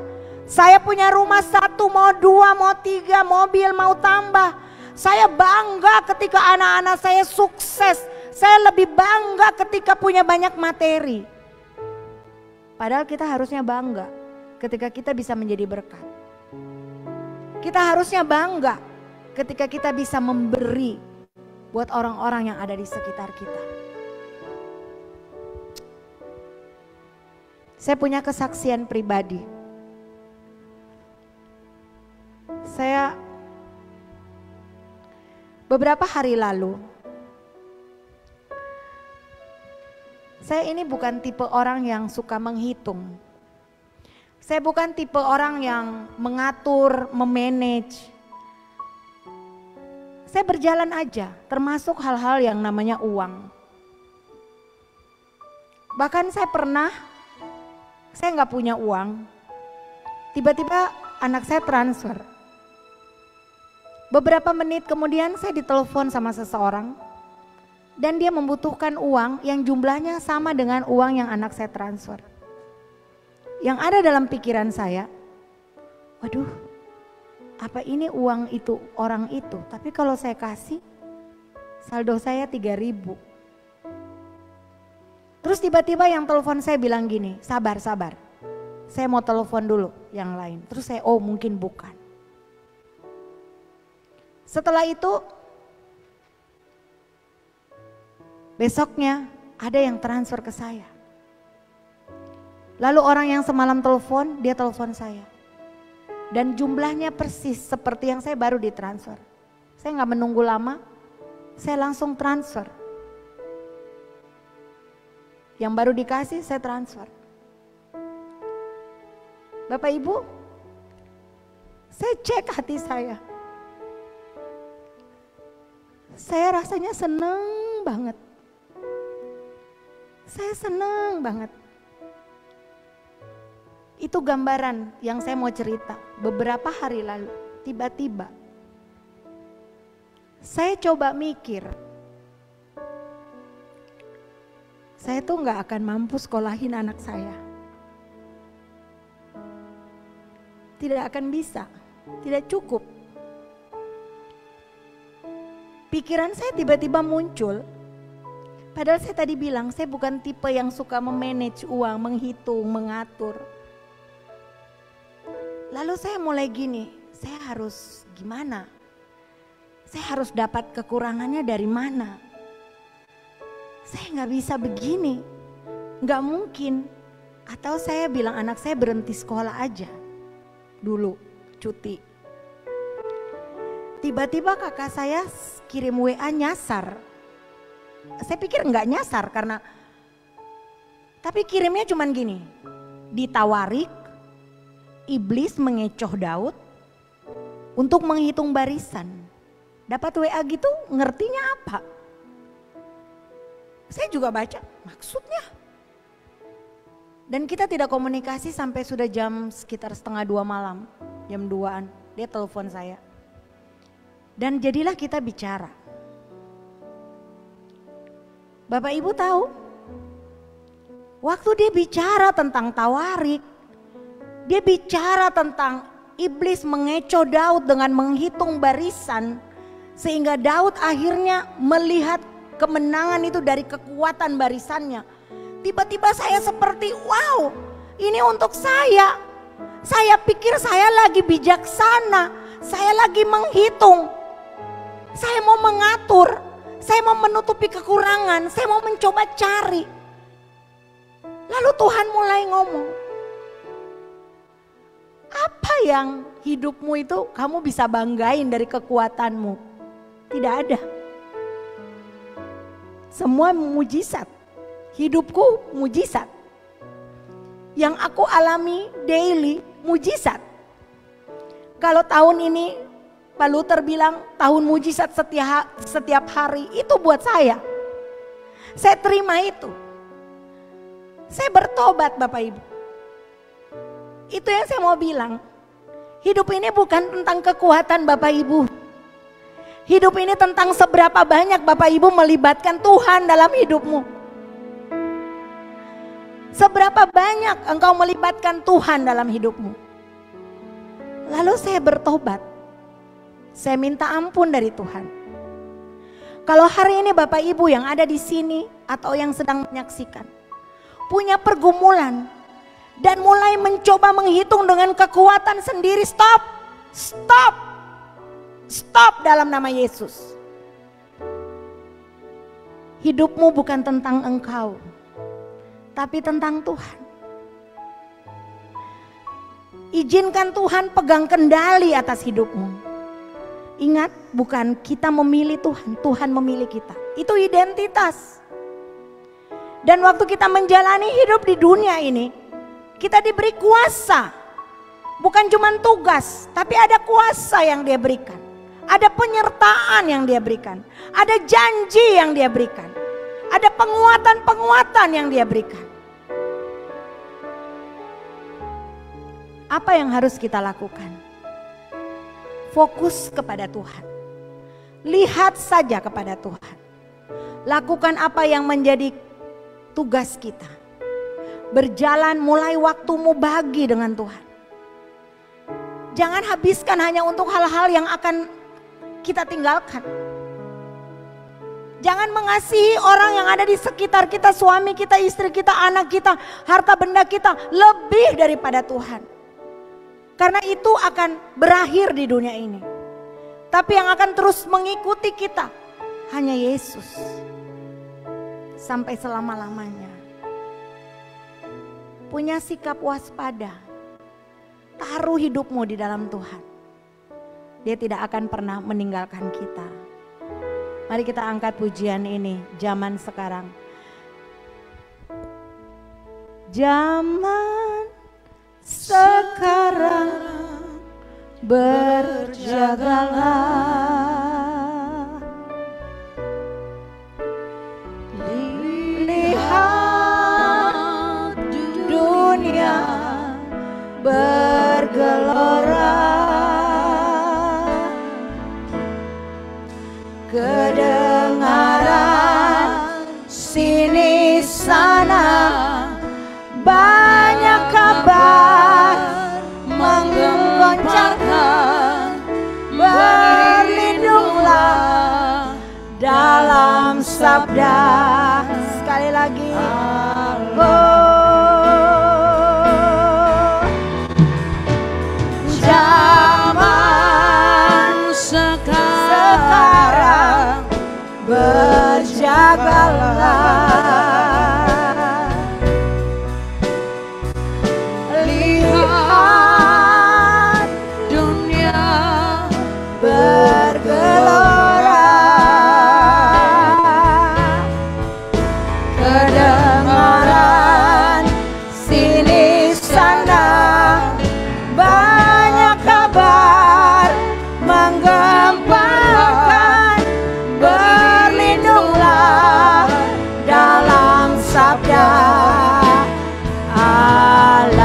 Saya punya rumah 1, mau 2, mau 3, mobil mau tambah. Saya bangga ketika anak-anak saya sukses. Saya lebih bangga ketika punya banyak materi. Padahal kita harusnya bangga ketika kita bisa menjadi berkat. Kita harusnya bangga ketika kita bisa memberi buat orang-orang yang ada di sekitar kita. Saya punya kesaksian pribadi. Saya beberapa hari lalu, saya ini bukan tipe orang yang suka menghitung. Saya bukan tipe orang yang mengatur, memanage. Saya berjalan aja, termasuk hal-hal yang namanya uang. Bahkan saya nggak punya uang, tiba-tiba anak saya transfer. Beberapa menit kemudian saya ditelepon sama seseorang dan dia membutuhkan uang yang jumlahnya sama dengan uang yang anak saya transfer. Yang ada dalam pikiran saya, waduh, apa ini uang itu orang itu? Tapi kalau saya kasih, saldo saya 3.000. Terus tiba-tiba yang telepon saya bilang gini, sabar, saya mau telepon dulu yang lain. Terus saya, oh mungkin bukan. Setelah itu, besoknya ada yang transfer ke saya. Lalu orang yang semalam telepon, dia telepon saya. Dan jumlahnya persis seperti yang saya baru ditransfer. Saya gak menunggu lama, saya langsung transfer. Yang baru dikasih saya transfer. Bapak Ibu, saya cek hati saya. Saya rasanya seneng banget. Saya seneng banget. Itu gambaran yang saya mau cerita. Beberapa hari lalu, tiba-tiba saya coba mikir. Saya tuh gak akan mampu sekolahin anak saya. Tidak akan bisa, tidak cukup. Pikiran saya tiba-tiba muncul. Padahal saya tadi bilang saya bukan tipe yang suka memanage uang, menghitung, mengatur. Lalu saya mulai gini, saya harus gimana? Saya harus dapat kekurangannya dari mana? Saya gak bisa begini, gak mungkin. Atau saya bilang anak saya berhenti sekolah aja dulu, cuti. Tiba-tiba kakak saya kirim WA nyasar. Saya pikir gak nyasar karena, tapi kirimnya cuman gini, ditawarik, iblis mengecoh Daud untuk menghitung barisan. Dapat WA gitu ngertinya apa? Saya juga baca maksudnya. Dan kita tidak komunikasi sampai sudah jam sekitar 1:30 malam. Jam 2-an dia telepon saya. Dan jadilah kita bicara. Bapak Ibu tahu, waktu dia bicara tentang tawarik, dia bicara tentang iblis mengecoh Daud dengan menghitung barisan. Sehingga Daud akhirnya melihat kemenangan itu dari kekuatan barisannya. Tiba-tiba saya seperti wow, ini untuk saya. Saya pikir saya lagi bijaksana, saya lagi menghitung. Saya mau mengatur, saya mau menutupi kekurangan, saya mau mencoba cari. Lalu Tuhan mulai ngomong, apa yang hidupmu itu kamu bisa banggain dari kekuatanmu? Tidak ada. Semua mujizat, hidupku mujizat. Yang aku alami daily mujizat. Kalau tahun ini Pak Luther bilang tahun mujizat setiap hari, itu buat saya. Saya terima itu. Saya bertobat Bapak Ibu. Itu yang saya mau bilang. Hidup ini bukan tentang kekuatan Bapak Ibu. Hidup ini tentang seberapa banyak Bapak Ibu melibatkan Tuhan dalam hidupmu. Seberapa banyak engkau melibatkan Tuhan dalam hidupmu. Lalu saya bertobat. Saya minta ampun dari Tuhan. Kalau hari ini Bapak Ibu yang ada di sini atau yang sedang menyaksikan punya pergumulan dan mulai mencoba menghitung dengan kekuatan sendiri, stop. Stop dalam nama Yesus. Hidupmu bukan tentang engkau, tapi tentang Tuhan. Izinkan Tuhan pegang kendali atas hidupmu. Ingat, bukan kita memilih Tuhan, Tuhan memilih kita. Itu identitas. Dan waktu kita menjalani hidup di dunia ini, kita diberi kuasa. Bukan cuma tugas, tapi ada kuasa yang Dia berikan. Ada penyertaan yang Dia berikan. Ada janji yang Dia berikan. Ada penguatan-penguatan yang Dia berikan. Apa yang harus kita lakukan? Fokus kepada Tuhan. Lihat saja kepada Tuhan. Lakukan apa yang menjadi tugas kita. Berjalan mulai waktumu bagi dengan Tuhan. Jangan habiskan hanya untuk hal-hal yang akan kita tinggalkan. Jangan mengasihi orang yang ada di sekitar kita, suami kita, istri kita, anak kita, harta benda kita lebih daripada Tuhan. Karena itu akan berakhir di dunia ini. Tapi yang akan terus mengikuti kita hanya Yesus. Sampai selama-lamanya. Punya sikap waspada. Taruh hidupmu di dalam Tuhan. Dia tidak akan pernah meninggalkan kita. Mari kita angkat pujian ini, zaman sekarang. Zaman sekarang berjagalah. Lihat dunia bergelora. Kedengaran sini sana banyak kabar menggoncangkan. Berlindunglah dalam sabda. Sekali lagi. Zaman sekarang berjagalah. Lihat dunia bergelora. Kedengaran sini sana banyak kabar menggemparkan. Berlindunglah dalam sabda Allah.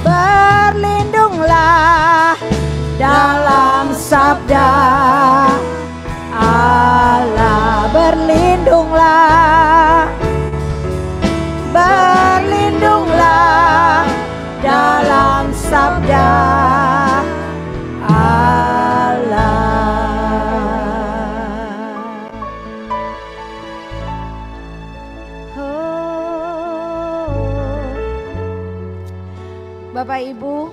Berlindunglah dalam sabda Allah. Berlindunglah. Berlindunglah dalam sabda Bapak Ibu,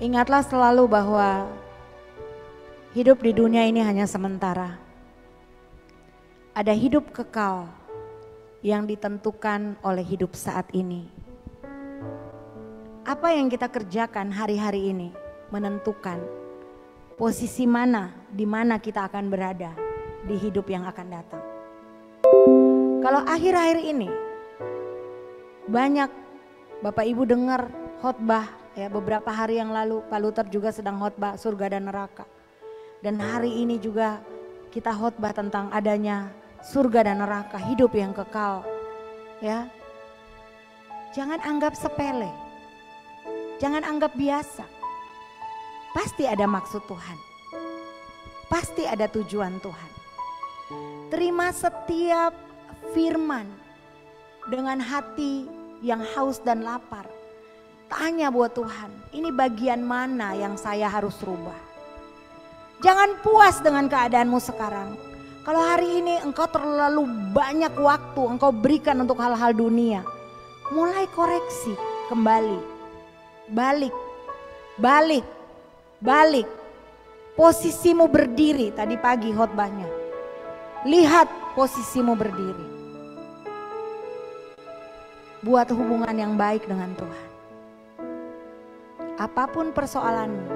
ingatlah selalu bahwa hidup di dunia ini hanya sementara. Ada hidup kekal yang ditentukan oleh hidup saat ini. Apa yang kita kerjakan hari-hari ini menentukan posisi mana, di mana kita akan berada di hidup yang akan datang. Kalau akhir-akhir ini banyak Bapak Ibu dengar khotbah ya, beberapa hari yang lalu Pak Luther juga sedang khotbah surga dan neraka. Dan hari ini juga kita khotbah tentang adanya surga dan neraka, hidup yang kekal. Ya. Jangan anggap sepele. Jangan anggap biasa. Pasti ada maksud Tuhan. Pasti ada tujuan Tuhan. Terima setiap firman dengan hati yang haus dan lapar. Tanya buat Tuhan, ini bagian mana yang saya harus rubah. Jangan puas dengan keadaanmu sekarang. Kalau hari ini engkau terlalu banyak waktu engkau berikan untuk hal-hal dunia, mulai koreksi kembali. Balik. Posisimu berdiri, tadi pagi khotbahnya. Lihat posisimu berdiri. Buat hubungan yang baik dengan Tuhan. Apapun persoalanmu,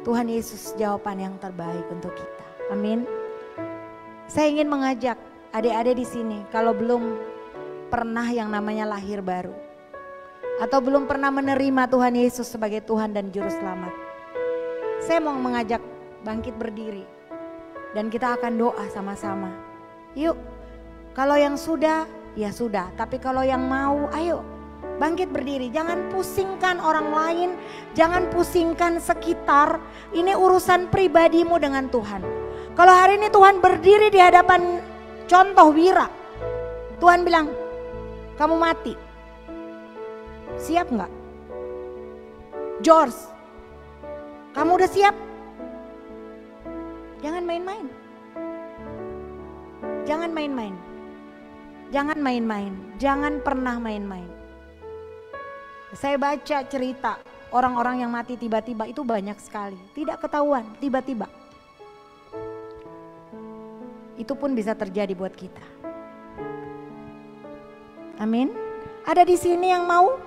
Tuhan Yesus jawaban yang terbaik untuk kita. Amin. Saya ingin mengajak adik-adik di sini, kalau belum pernah yang namanya lahir baru, atau belum pernah menerima Tuhan Yesus sebagai Tuhan dan Juru Selamat, saya mau mengajak bangkit berdiri dan kita akan doa sama-sama. Yuk, kalau yang sudah, ya sudah. Tapi kalau yang mau, ayo bangkit berdiri. Jangan pusingkan orang lain, jangan pusingkan sekitar. Ini urusan pribadimu dengan Tuhan. Kalau hari ini Tuhan berdiri di hadapan contoh Wira, Tuhan bilang, kamu mati. Siap nggak? George, kamu udah siap? Jangan main-main. Jangan main-main. Jangan main-main. Jangan pernah main-main. Saya baca cerita orang-orang yang mati tiba-tiba itu banyak sekali. Tidak ketahuan, tiba-tiba. Itu pun bisa terjadi buat kita. Amin. Ada di sini yang mau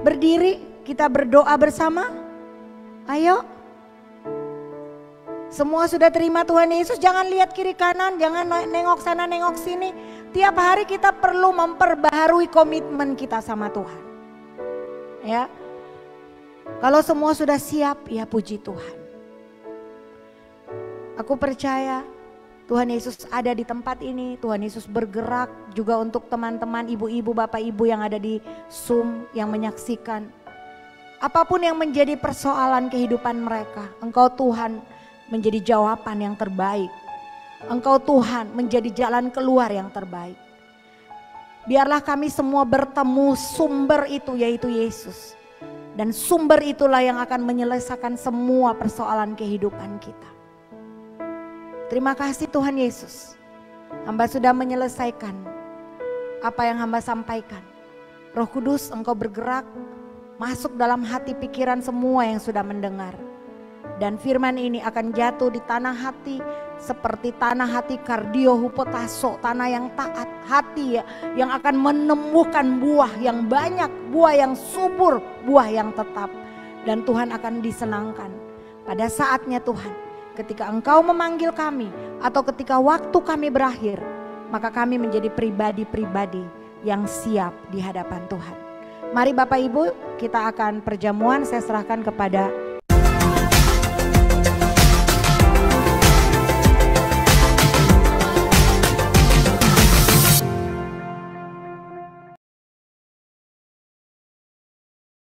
berdiri, kita berdoa bersama? Ayo. Semua sudah terima Tuhan Yesus, jangan lihat kiri kanan, jangan nengok sana nengok sini. Tiap hari kita perlu memperbaharui komitmen kita sama Tuhan. Ya. Kalau semua sudah siap, ya puji Tuhan. Aku percaya Tuhan Yesus ada di tempat ini, Tuhan Yesus bergerak juga untuk teman-teman ibu-ibu, bapak ibu yang ada di Zoom yang menyaksikan. Apapun yang menjadi persoalan kehidupan mereka, Engkau Tuhan menjadi jawaban yang terbaik. Engkau Tuhan menjadi jalan keluar yang terbaik. Biarlah kami semua bertemu sumber itu, yaitu Yesus. Dan sumber itulah yang akan menyelesaikan semua persoalan kehidupan kita. Terima kasih Tuhan Yesus. Hamba sudah menyelesaikan apa yang hamba sampaikan. Roh Kudus, Engkau bergerak masuk dalam hati pikiran semua yang sudah mendengar. Dan firman ini akan jatuh di tanah hati seperti tanah hati kardio hupotaso, tanah yang taat, hati yang akan menumbuhkan buah yang banyak, buah yang subur, buah yang tetap. Dan Tuhan akan disenangkan pada saatnya Tuhan. Ketika Engkau memanggil kami atau ketika waktu kami berakhir, maka kami menjadi pribadi-pribadi yang siap di hadapan Tuhan. Mari Bapak Ibu, kita akan perjamuan, saya serahkan kepada